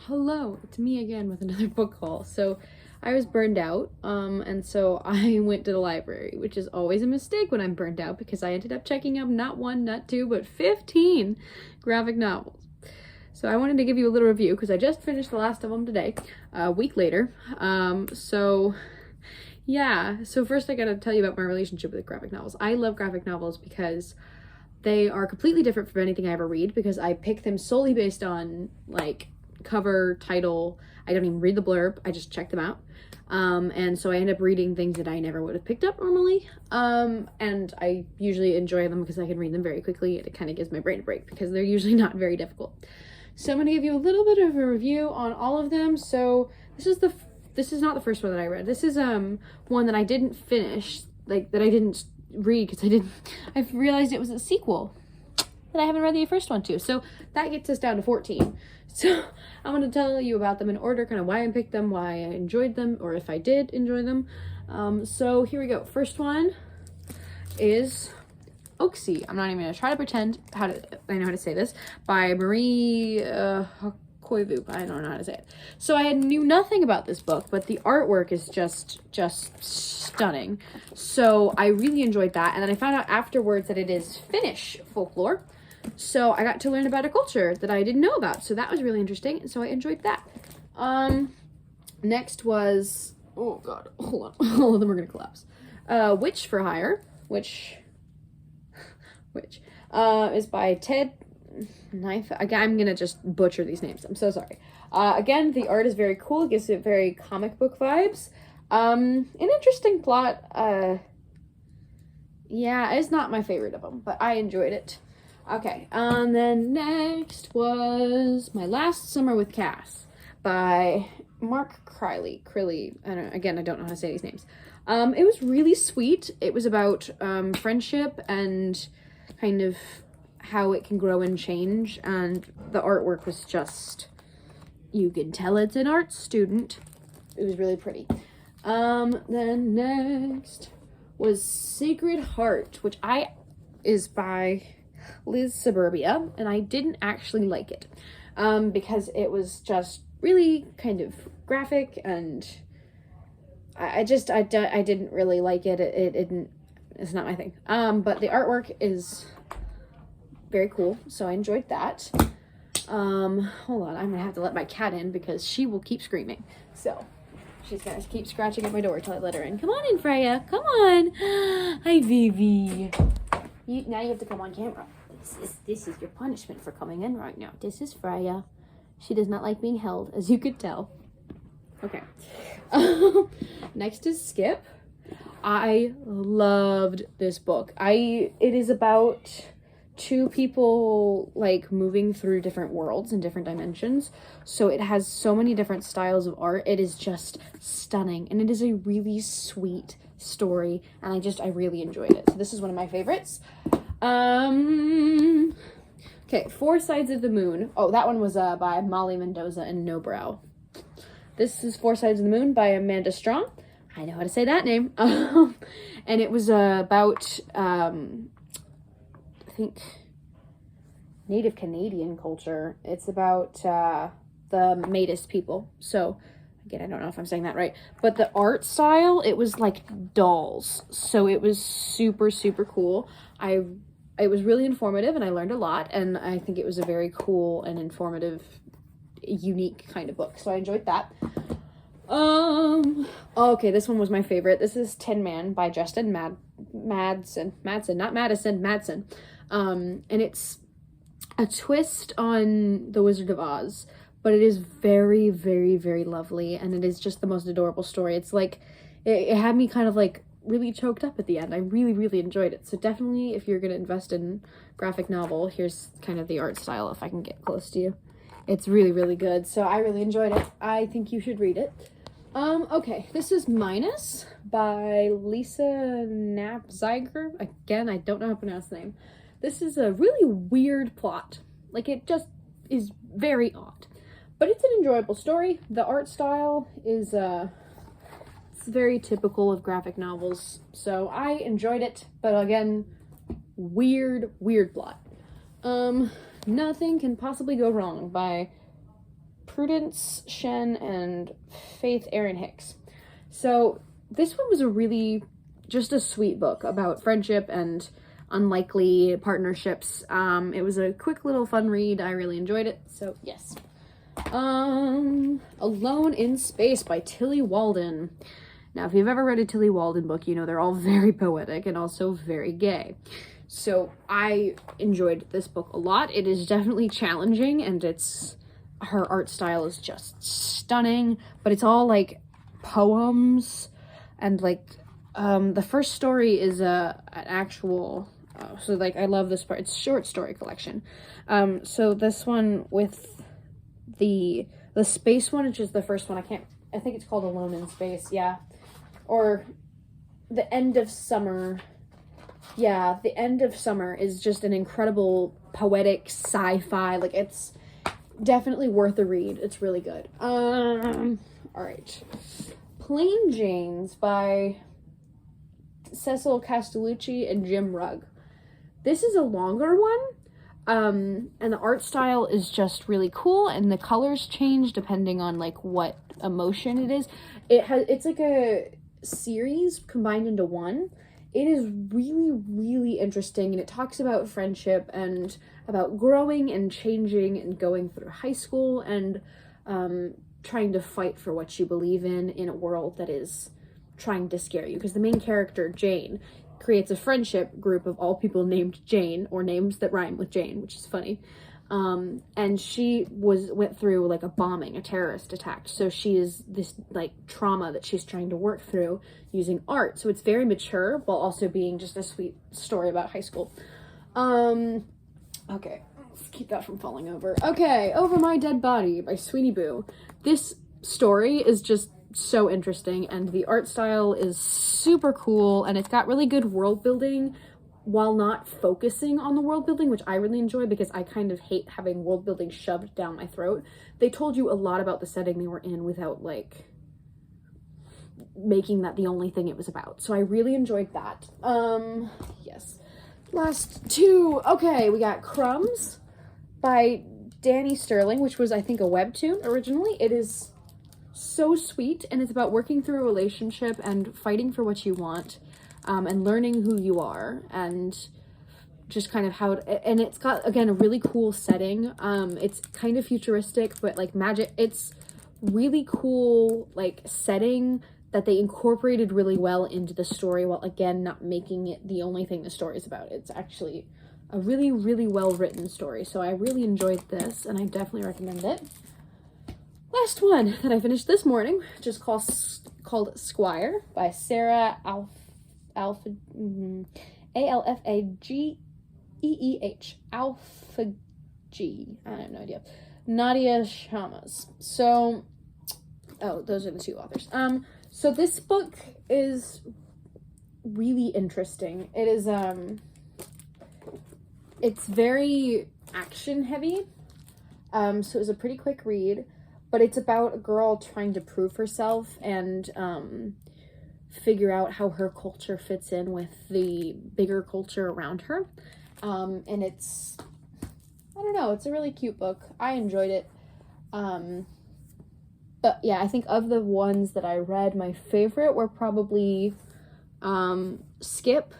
Hello, it's me again with another book haul. So I was burned out, and so I went to the library, which is always a mistake when I'm burned out because I ended up checking out not one, not two, but 15 graphic novels. So I wanted to give you a little review because I just finished the last of them today, a week later. So first I gotta tell you about my relationship with graphic novels. I love graphic novels because they are completely different from anything I ever read because I pick them solely based on like cover, title. I don't even read the blurb. I just check them out. And so I end up reading things that I never would have picked up normally. And I usually enjoy them because I can read them very quickly. It kind of gives my brain a break because they're usually not very difficult. So I'm going to give you a little bit of a review on all of them. So this is not the first one that I read. This is one that I didn't finish, like that I didn't read because I've realized it was a sequel that I haven't read the first one to. So that gets us down to 14. So I'm going to tell you about them in order, kind of why I picked them, why I enjoyed them, or if I did enjoy them. So here we go. First one is Oaksy. I'm not even going to try to pretend I know how to say this, by Marie Koivu. I don't know how to say it. So I knew nothing about this book, but the artwork is just stunning. So I really enjoyed that. And then I found out afterwards that it is Finnish folklore. So I got to learn about a culture that I didn't know about. So that was really interesting. And so I enjoyed that. Next was, oh God, hold on. All of them are going to collapse. Witch for Hire, which is by Ted Knife. Again, I'm gonna just butcher these names. I'm so sorry. Again, the art is very cool. It gives it very comic book vibes. An interesting plot. Yeah, it's not my favorite of them, but I enjoyed it. Okay, and then next was My Last Summer with Cass by Mark Criley. I don't know how to say these names. It was really sweet. It was about friendship and kind of how it can grow and change, and the artwork was just, you can tell it's an art student. It was really pretty. Then next was Sacred Heart, which is by Liz Suburbia, and I didn't actually like it because it was just really kind of graphic, and I didn't really like it. It's not my thing. But the artwork is very cool, so I enjoyed that. Hold on, I'm gonna have to let my cat in because she will keep screaming. So she's gonna keep scratching at my door till I let her in. Come on in, Freya. Come on. Hi, Vivi. Now you have to come on camera. This is your punishment for coming in right now. This is Freya. She does not like being held, as you could tell. Okay. Next is Skip. I loved this book. It is about two people like moving through different worlds and different dimensions. So it has so many different styles of art. It is just stunning, and it is a really sweet story, and I really enjoyed it. So this is one of my favorites. Okay, Four Sides of the Moon. Oh, that one was by Molly Mendoza and No Brow. This is Four Sides of the Moon by Amanda Strong. I know how to say that name. And it was about I think Native Canadian culture. It's about the Métis people. So again, I don't know if I'm saying that right, but the art style, it was like dolls. So it was super, super cool. It was really informative, and I learned a lot, and I think it was a very cool and informative, unique kind of book. So I enjoyed that. Okay, this one was my favorite. This is Tin Man by Justin Madsen. And it's a twist on The Wizard of Oz, but it is very, very, very lovely, and it is just the most adorable story. It's like, it had me kind of like really choked up at the end. I really, really enjoyed it. So definitely, if you're going to invest in graphic novel, here's kind of the art style, if I can get close to you. It's really, really good. So I really enjoyed it. I think you should read it. Okay, this is Minus by Lisa Knapziger. Again, I don't know how to pronounce the name. This is a really weird plot. Like, it just is very odd. But it's an enjoyable story. The art style is, it's very typical of graphic novels. So I enjoyed it, but again, weird plot. Nothing Can Possibly Go Wrong by Prudence Shen and Faith Erin Hicks. So this one was just a sweet book about friendship and unlikely partnerships. It was a quick little fun read. I really enjoyed it. So yes. Alone in Space by Tillie Walden. Now, if you've ever read a Tillie Walden book, you know they're all very poetic and also very gay. So I enjoyed this book a lot. It is definitely challenging, and her art style is just stunning, but it's all like poems, and like the first story is an actual so like I love this part. It's a short story collection. So this one with the space one, which is the first one, I think it's called Alone in Space, yeah. Or The End of Summer. Yeah, The End of Summer is just an incredible poetic sci-fi. Like, it's definitely worth a read. It's really good. All right. Plain Janes by Cecil Castellucci and Jim Rugg. This is a longer one. And the art style is just really cool, and the colors change depending on like what emotion it is. It's like a series combined into one. It is really, really interesting, and it talks about friendship and about growing and changing and going through high school and trying to fight for what you believe in a world that is trying to scare you. Because the main character, Jane, creates a friendship group of all people named Jane, or names that rhyme with Jane, which is funny. And she went through like a bombing, a terrorist attack. So she is this like trauma that she's trying to work through using art. So it's very mature while also being just a sweet story about high school. Okay, let's keep that from falling over. Okay, Over My Dead Body by Sweeney Boo. This story is just so interesting, and the art style is super cool, and it's got really good world building while not focusing on the world building, which I really enjoy because I kind of hate having world building shoved down my throat. They told you a lot about the setting they were in without like making that the only thing it was about. So I really enjoyed that. Yes. Last two. Okay, we got Crumbs by Danny Sterling, which was I think a webtoon originally. It is so sweet, and it's about working through a relationship and fighting for what you want. And learning who you are, and just kind of how and it's got, again, a really cool setting. It's kind of futuristic, but like magic. It's really cool, like, setting that they incorporated really well into the story, while again not making it the only thing the story is about. It's actually a really, really well written story. So I really enjoyed this, and I definitely recommend it. Last one that I finished this morning, which is called Squire by Sarah Alfageeh. Alfageeh. I have no idea. Nadia Shamas. So, those are the two authors. So this book is really interesting. It is, it's very action heavy. So it was a pretty quick read, but it's about a girl trying to prove herself and, figure out how her culture fits in with the bigger culture around her. And it's, I don't know, it's a really cute book. I enjoyed it. But yeah, I think of the ones that I read, my favorite were probably Skip,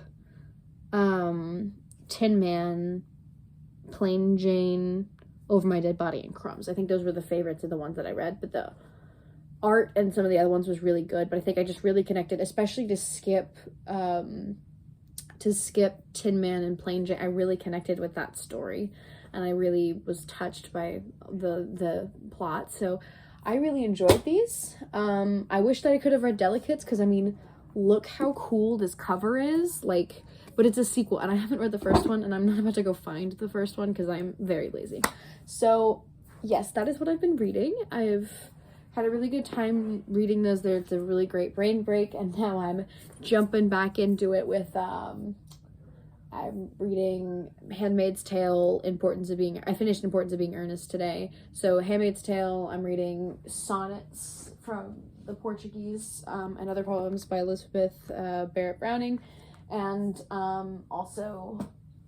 Tin Man, Plain Jane, Over My Dead Body, and Crumbs. I think those were the favorites of the ones that I read, but the art and some of the other ones was really good. But I think I just really connected, especially to Skip, Tin Man, and Plain Jane. I really connected with that story, and I really was touched by the plot. So I really enjoyed these. I wish that I could have read Delicates, because I mean, look how cool this cover is. Like, but it's a sequel, and I haven't read the first one, and I'm not about to go find the first one because I'm very lazy. So yes, that is what I've been reading. I've had a really good time reading those. It's a really great brain break, and now I'm jumping back into it with I'm reading Handmaid's Tale, I finished Importance of Being Earnest today. So Handmaid's Tale, I'm reading Sonnets from the Portuguese, and other poems by Elizabeth Barrett Browning, and also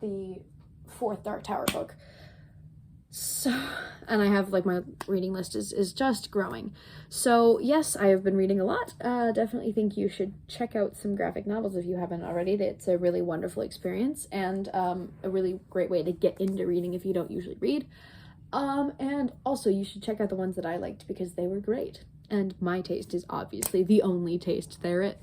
the fourth Dark Tower book. So, and I have like my reading list is just growing. So yes, I have been reading a lot. Definitely think you should check out some graphic novels if you haven't already. It's a really wonderful experience and a really great way to get into reading if you don't usually read. And also you should check out the ones that I liked because they were great. And my taste is obviously the only taste there is.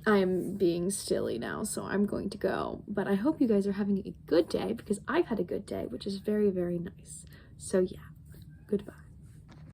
I'm being silly now, so I'm going to go. But I hope you guys are having a good day because I've had a good day, which is very, very nice. So yeah, goodbye.